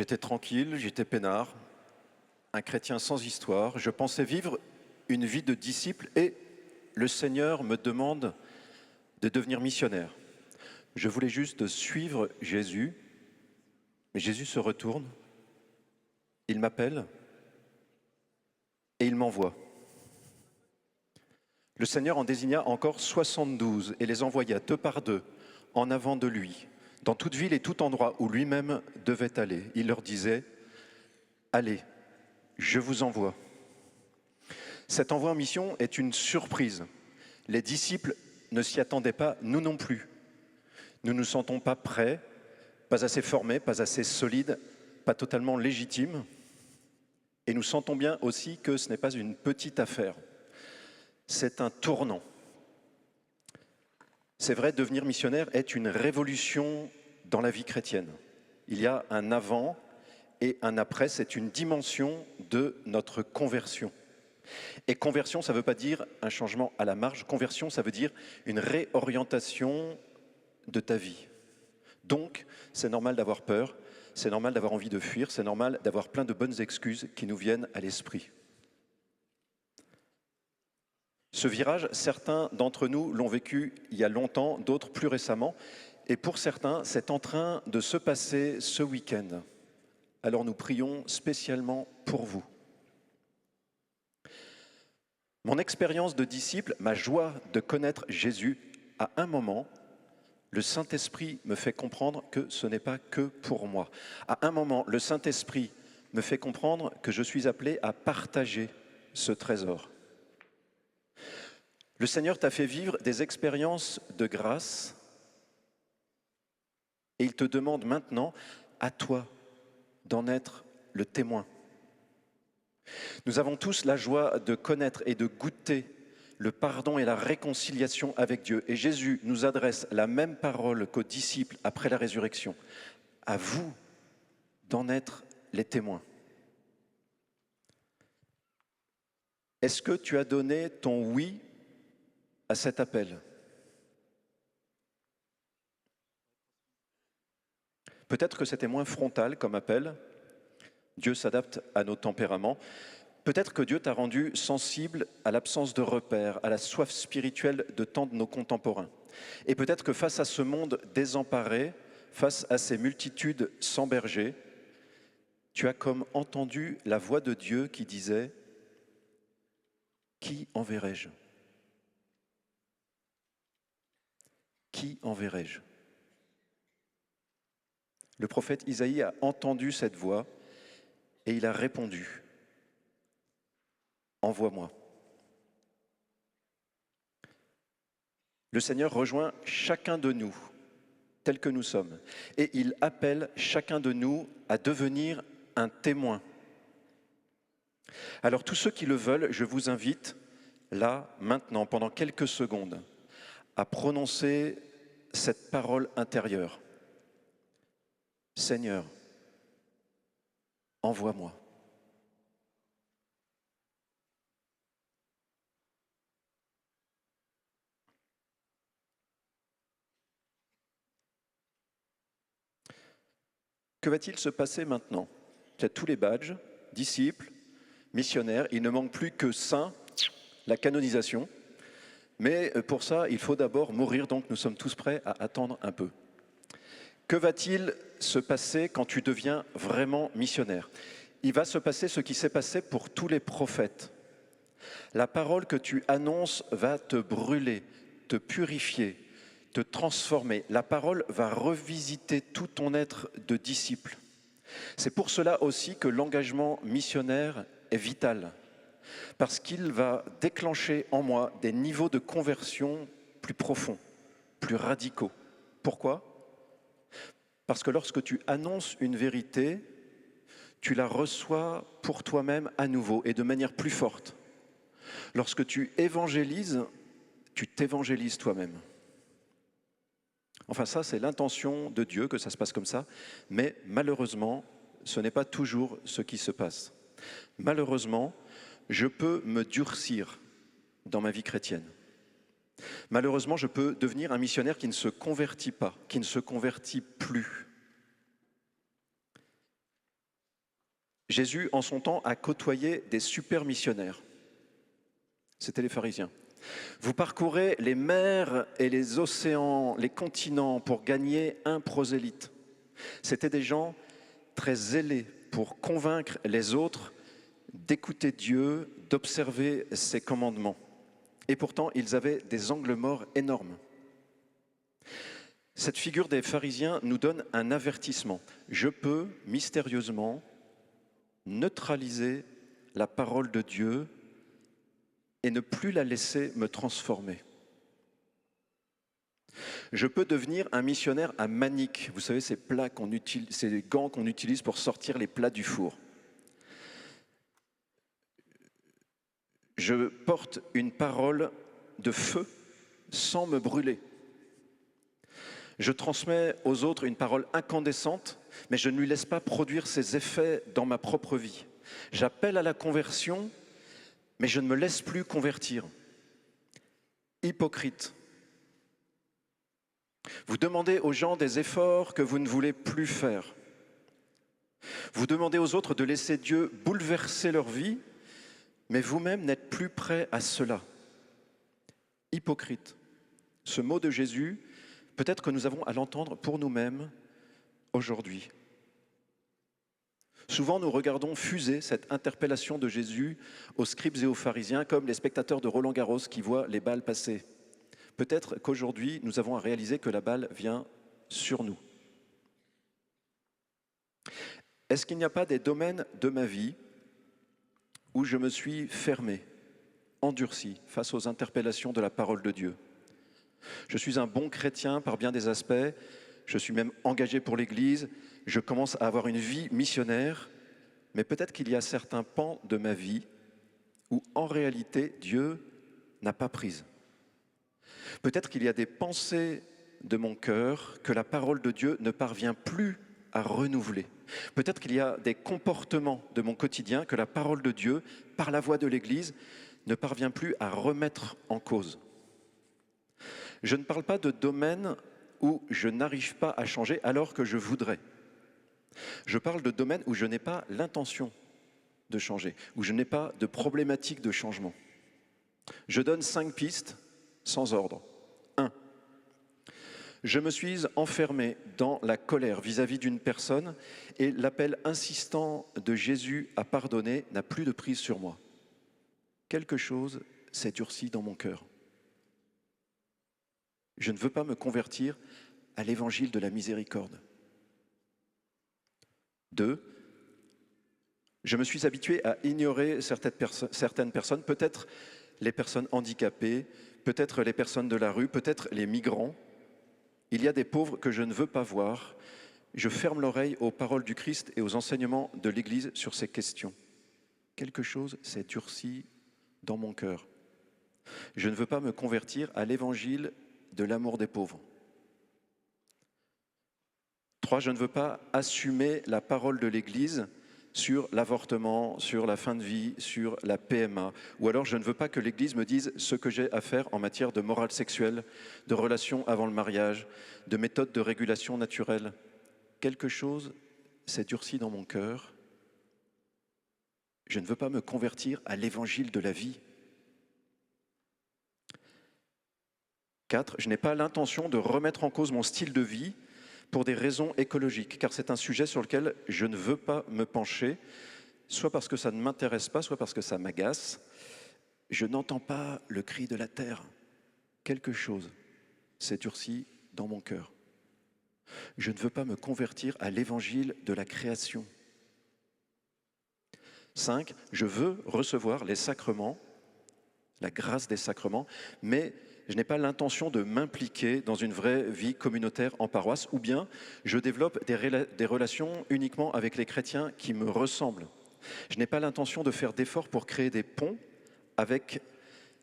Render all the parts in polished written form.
J'étais tranquille, j'étais peinard, un chrétien sans histoire. Je pensais vivre une vie de disciple et le Seigneur me demande de devenir missionnaire. Je voulais juste suivre Jésus, mais Jésus se retourne, il m'appelle et il m'envoie. Le Seigneur en désigna encore 72 et les envoya deux par deux en avant de lui, dans toute ville et tout endroit où lui-même devait aller. Il leur disait, « Allez, je vous envoie. » Cet envoi en mission est une surprise. Les disciples ne s'y attendaient pas, nous non plus. Nous ne nous sentons pas prêts, pas assez formés, pas assez solides, pas totalement légitimes. Et nous sentons bien aussi que ce n'est pas une petite affaire. C'est un tournant. C'est vrai, devenir missionnaire est une révolution dans la vie chrétienne. Il y a un avant et un après, c'est une dimension de notre conversion. Et conversion, ça ne veut pas dire un changement à la marge. Conversion, ça veut dire une réorientation de ta vie. Donc, c'est normal d'avoir peur, c'est normal d'avoir envie de fuir, c'est normal d'avoir plein de bonnes excuses qui nous viennent à l'esprit. Ce virage, certains d'entre nous l'ont vécu il y a longtemps, d'autres plus récemment. Et pour certains, c'est en train de se passer ce week-end. Alors nous prions spécialement pour vous. Mon expérience de disciple, ma joie de connaître Jésus, à un moment, le Saint-Esprit me fait comprendre que ce n'est pas que pour moi. À un moment, le Saint-Esprit me fait comprendre que je suis appelé à partager ce trésor. Le Seigneur t'a fait vivre des expériences de grâce et il te demande maintenant, à toi, d'en être le témoin. Nous avons tous la joie de connaître et de goûter le pardon et la réconciliation avec Dieu. Et Jésus nous adresse la même parole qu'aux disciples après la résurrection. À vous d'en être les témoins. Est-ce que tu as donné ton oui à cet appel? Peut-être que c'était moins frontal comme appel. Dieu s'adapte à nos tempéraments. Peut-être que Dieu t'a rendu sensible à l'absence de repères, à la soif spirituelle de tant de nos contemporains. Et peut-être que face à ce monde désemparé, face à ces multitudes sans berger, tu as comme entendu la voix de Dieu qui disait « Qui enverrai-je ? Qui enverrai-je » Le prophète Isaïe a entendu cette voix et il a répondu « Envoie-moi ». Le Seigneur rejoint chacun de nous, tel que nous sommes, et il appelle chacun de nous à devenir un témoin. Alors tous ceux qui le veulent, je vous invite, là, maintenant, pendant quelques secondes, à prononcer cette parole intérieure. Seigneur, envoie-moi. Que va-t-il se passer maintenant? Il y a tous les badges, disciples, missionnaires, il ne manque plus que saints, la canonisation. Mais pour ça, il faut d'abord mourir, donc nous sommes tous prêts à attendre un peu. Que va-t-il se passer quand tu deviens vraiment missionnaire? Il va se passer ce qui s'est passé pour tous les prophètes. La parole que tu annonces va te brûler, te purifier, te transformer. La parole va revisiter tout ton être de disciple. C'est pour cela aussi que l'engagement missionnaire est vital, parce qu'il va déclencher en moi des niveaux de conversion plus profonds, plus radicaux. Pourquoi ? Parce que lorsque tu annonces une vérité, tu la reçois pour toi-même à nouveau et de manière plus forte. Lorsque tu évangélises, tu t'évangélises toi-même. Enfin, ça, c'est l'intention de Dieu, que ça se passe comme ça, mais malheureusement, ce n'est pas toujours ce qui se passe. Malheureusement, je peux me durcir dans ma vie chrétienne. Malheureusement, je peux devenir un missionnaire qui ne se convertit pas, qui ne se convertit plus. Jésus, en son temps, a côtoyé des super missionnaires. C'était les pharisiens. Vous parcourez les mers et les océans, les continents pour gagner un prosélyte. C'étaient des gens très zélés pour convaincre les autres d'écouter Dieu, d'observer ses commandements. Et pourtant, ils avaient des angles morts énormes. Cette figure des pharisiens nous donne un avertissement. Je peux mystérieusement neutraliser la parole de Dieu et ne plus la laisser me transformer. Je peux devenir un missionnaire à manique. Vous savez, ces gants qu'on utilise pour sortir les plats du four. Je porte une parole de feu sans me brûler. Je transmets aux autres une parole incandescente, mais je ne lui laisse pas produire ses effets dans ma propre vie. J'appelle à la conversion, mais je ne me laisse plus convertir. Hypocrite. Vous demandez aux gens des efforts que vous ne voulez plus faire. Vous demandez aux autres de laisser Dieu bouleverser leur vie, mais vous-même n'êtes plus prêt à cela. Hypocrite. Ce mot de Jésus, peut-être que nous avons à l'entendre pour nous-mêmes aujourd'hui. Souvent, nous regardons fuser cette interpellation de Jésus aux scribes et aux pharisiens comme les spectateurs de Roland-Garros qui voient les balles passer. Peut-être qu'aujourd'hui, nous avons à réaliser que la balle vient sur nous. Est-ce qu'il n'y a pas des domaines de ma vie où je me suis fermé, endurci face aux interpellations de la parole de Dieu? Je suis un bon chrétien par bien des aspects, je suis même engagé pour l'Église, je commence à avoir une vie missionnaire, mais peut-être qu'il y a certains pans de ma vie où en réalité Dieu n'a pas prise. Peut-être qu'il y a des pensées de mon cœur que la parole de Dieu ne parvient plus à renouveler. Peut-être qu'il y a des comportements de mon quotidien que la parole de Dieu, par la voix de l'Église, ne parvient plus à remettre en cause. Je ne parle pas de domaines où je n'arrive pas à changer alors que je voudrais. Je parle de domaines où je n'ai pas l'intention de changer, où je n'ai pas de problématique de changement. Je donne 5 pistes sans ordre. 1. Je me suis enfermé dans la colère vis-à-vis d'une personne et l'appel insistant de Jésus à pardonner n'a plus de prise sur moi. Quelque chose s'est durci dans mon cœur. Je ne veux pas me convertir à l'évangile de la miséricorde. 2. Je me suis habitué à ignorer certaines personnes, peut-être les personnes handicapées, peut-être les personnes de la rue, peut-être les migrants. Il y a des pauvres que je ne veux pas voir. Je ferme l'oreille aux paroles du Christ et aux enseignements de l'Église sur ces questions. Quelque chose s'est durci dans mon cœur. Je ne veux pas me convertir à l'évangile de l'amour des pauvres. 3. Je ne veux pas assumer la parole de l'Église sur l'avortement, sur la fin de vie, sur la PMA. Ou alors je ne veux pas que l'Église me dise ce que j'ai à faire en matière de morale sexuelle, de relations avant le mariage, de méthodes de régulation naturelle. Quelque chose s'est durci dans mon cœur. Je ne veux pas me convertir à l'évangile de la vie. 4. Je n'ai pas l'intention de remettre en cause mon style de vie pour des raisons écologiques, car c'est un sujet sur lequel je ne veux pas me pencher, soit parce que ça ne m'intéresse pas, soit parce que ça m'agace. Je n'entends pas le cri de la terre. Quelque chose s'est durci dans mon cœur. Je ne veux pas me convertir à l'évangile de la création. 5. Je veux recevoir les sacrements, la grâce des sacrements, mais je n'ai pas l'intention de m'impliquer dans une vraie vie communautaire en paroisse, ou bien je développe des relations uniquement avec les chrétiens qui me ressemblent. Je n'ai pas l'intention de faire d'efforts pour créer des ponts avec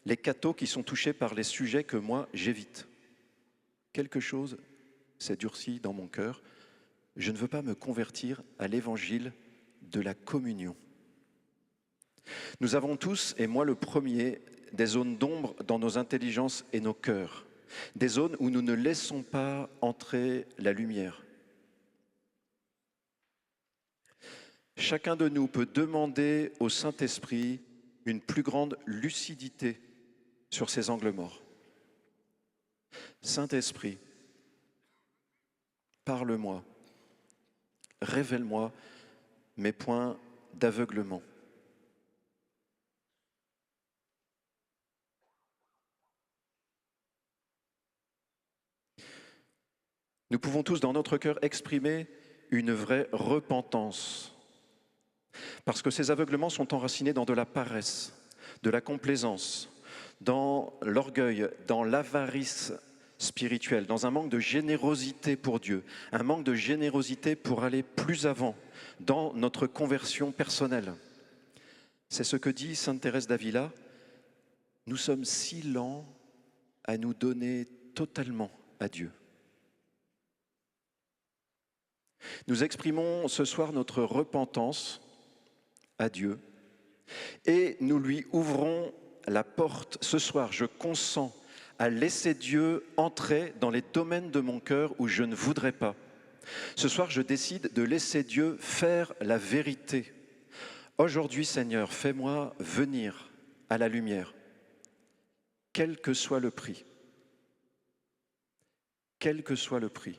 les cathos qui sont touchés par les sujets que moi j'évite. Quelque chose s'est durci dans mon cœur. Je ne veux pas me convertir à l'évangile de la communion. Nous avons tous, et moi le premier, des zones d'ombre dans nos intelligences et nos cœurs, des zones où nous ne laissons pas entrer la lumière. chacun de nous peut demander au Saint-Esprit une plus grande lucidité sur ces angles morts. Saint-Esprit, parle-moi, révèle-moi mes points d'aveuglement. Nous pouvons tous dans notre cœur exprimer une vraie repentance, parce que ces aveuglements sont enracinés dans de la paresse, de la complaisance, dans l'orgueil, dans l'avarice spirituelle, dans un manque de générosité pour Dieu, un manque de générosité pour aller plus avant dans notre conversion personnelle. C'est ce que dit sainte Thérèse d'Avila, nous sommes si lents à nous donner totalement à Dieu. Nous exprimons ce soir notre repentance à Dieu et nous lui ouvrons la porte. Ce soir, je consens à laisser Dieu entrer dans les domaines de mon cœur où je ne voudrais pas. Ce soir, je décide de laisser Dieu faire la vérité. Aujourd'hui, Seigneur, fais-moi venir à la lumière, quel que soit le prix. Quel que soit le prix.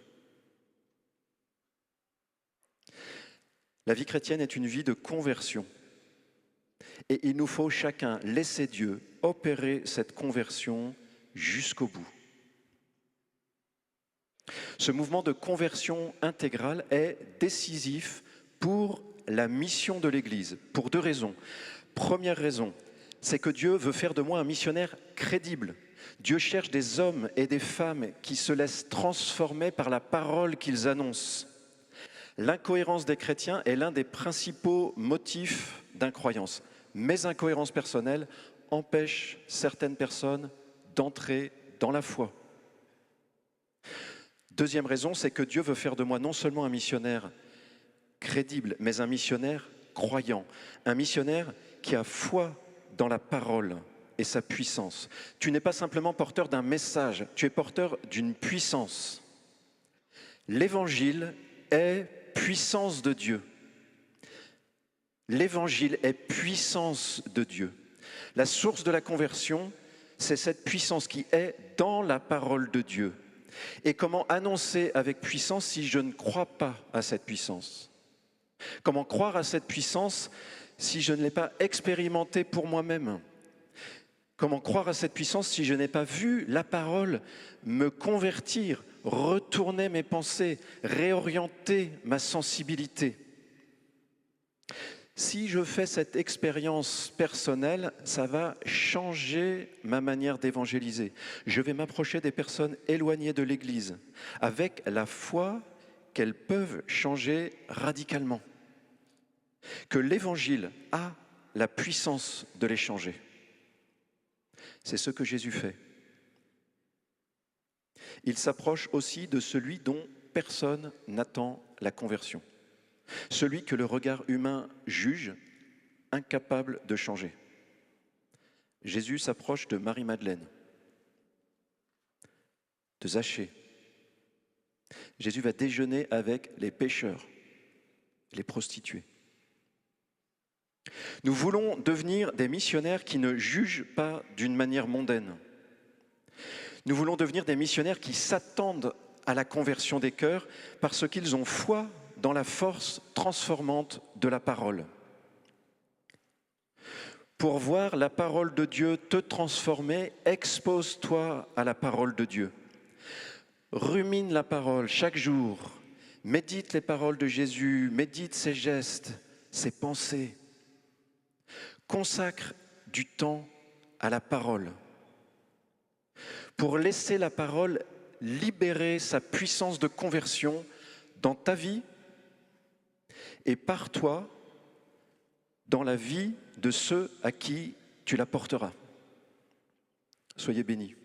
La vie chrétienne est une vie de conversion. Et il nous faut chacun laisser Dieu opérer cette conversion jusqu'au bout. Ce mouvement de conversion intégrale est décisif pour la mission de l'Église, pour 2 raisons. Première raison, c'est que Dieu veut faire de moi un missionnaire crédible. Dieu cherche des hommes et des femmes qui se laissent transformer par la parole qu'ils annoncent. L'incohérence des chrétiens est l'un des principaux motifs d'incroyance. Mes incohérences personnelles empêchent certaines personnes d'entrer dans la foi. Deuxième raison, c'est que Dieu veut faire de moi non seulement un missionnaire crédible, mais un missionnaire croyant, un missionnaire qui a foi dans la parole et sa puissance. Tu n'es pas simplement porteur d'un message, tu es porteur d'une puissance. L'Évangile est puissance de Dieu. L'Évangile est puissance de Dieu. La source de la conversion, c'est cette puissance qui est dans la parole de Dieu. Et comment annoncer avec puissance si je ne crois pas à cette puissance? Comment croire à cette puissance si je ne l'ai pas expérimentée pour moi-même? Comment croire à cette puissance si je n'ai pas vu la parole me convertir, retourner mes pensées, réorienter ma sensibilité? Si je fais cette expérience personnelle, ça va changer ma manière d'évangéliser. Je vais m'approcher des personnes éloignées de l'Église avec la foi qu'elles peuvent changer radicalement. Que l'Évangile a la puissance de les changer. C'est ce que Jésus fait. Il s'approche aussi de celui dont personne n'attend la conversion. Celui que le regard humain juge incapable de changer. Jésus s'approche de Marie-Madeleine, de Zachée. Jésus va déjeuner avec les pécheurs, les prostituées. Nous voulons devenir des missionnaires qui ne jugent pas d'une manière mondaine. Nous voulons devenir des missionnaires qui s'attendent à la conversion des cœurs parce qu'ils ont foi dans la force transformante de la parole. Pour voir la parole de Dieu te transformer, expose-toi à la parole de Dieu. Rumine la parole chaque jour, médite les paroles de Jésus, médite ses gestes, ses pensées. Consacre du temps à la parole pour laisser la parole libérer sa puissance de conversion dans ta vie et par toi dans la vie de ceux à qui tu la porteras. Soyez bénis.